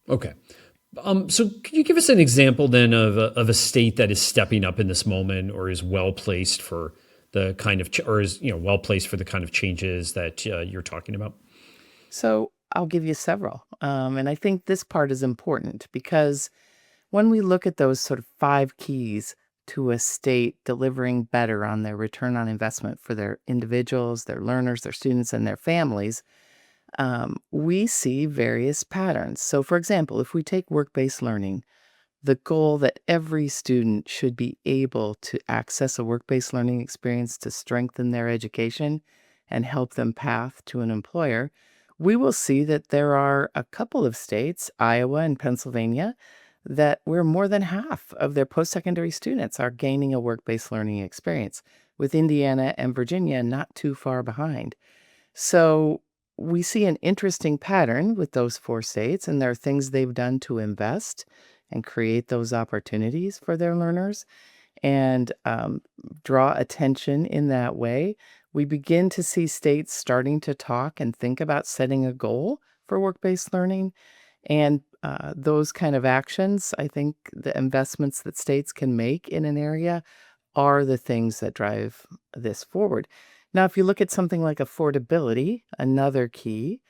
Okay. So could you give us an example then of a state that is stepping up in this moment or is well placed for the kind of, or is, well placed for the kind of changes that you're talking about? So I'll give you several. And I think this part is important because when we look at those sort of five keys to a state delivering better on their return on investment for their individuals, their learners, their students, and their families, we see various patterns. So, for example, if we take work based learning, the goal that every student should be able to access a work based learning experience to strengthen their education and help them path to an employer, we will see that there are a couple of states, Iowa and Pennsylvania, that where more than half of their post secondary students are gaining a work based learning experience, with Indiana and Virginia not too far behind. So we see an interesting pattern with those four states, and there are things they've done to invest and create those opportunities for their learners and draw attention in that way. We begin to see states starting to talk and think about setting a goal for work based learning. And those kind of actions, I think the investments that states can make in an area are the things that drive this forward. Now, if you look at something like affordability, another key,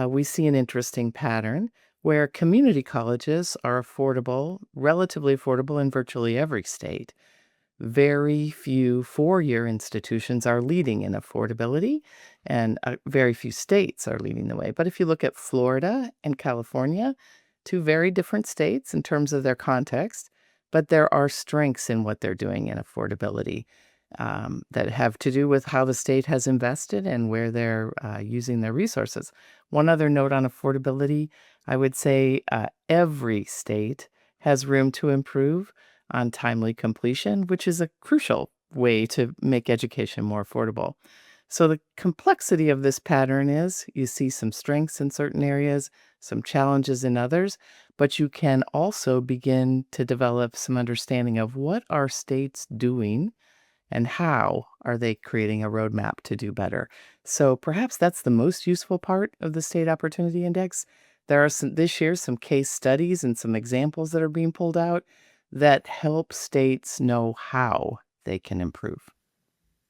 we see an interesting pattern where community colleges are affordable, relatively affordable in virtually every state. Very few four-year institutions are leading in affordability, and very few states are leading the way. But if you look at Florida and California, two very different states in terms of their context, but there are strengths in what they're doing in affordability that have to do with how the state has invested and where they're using their resources. One other note on affordability, I would say every state has room to improve on timely completion, which is a crucial way to make education more affordable. So, the complexity of this pattern is you see some strengths in certain areas, some challenges in others, but you can also begin to develop some understanding of what are states doing and how are they creating a roadmap to do better. So, perhaps that's the most useful part of the State Opportunity Index. There are this year some case studies and some examples that are being pulled out that help states know how they can improve.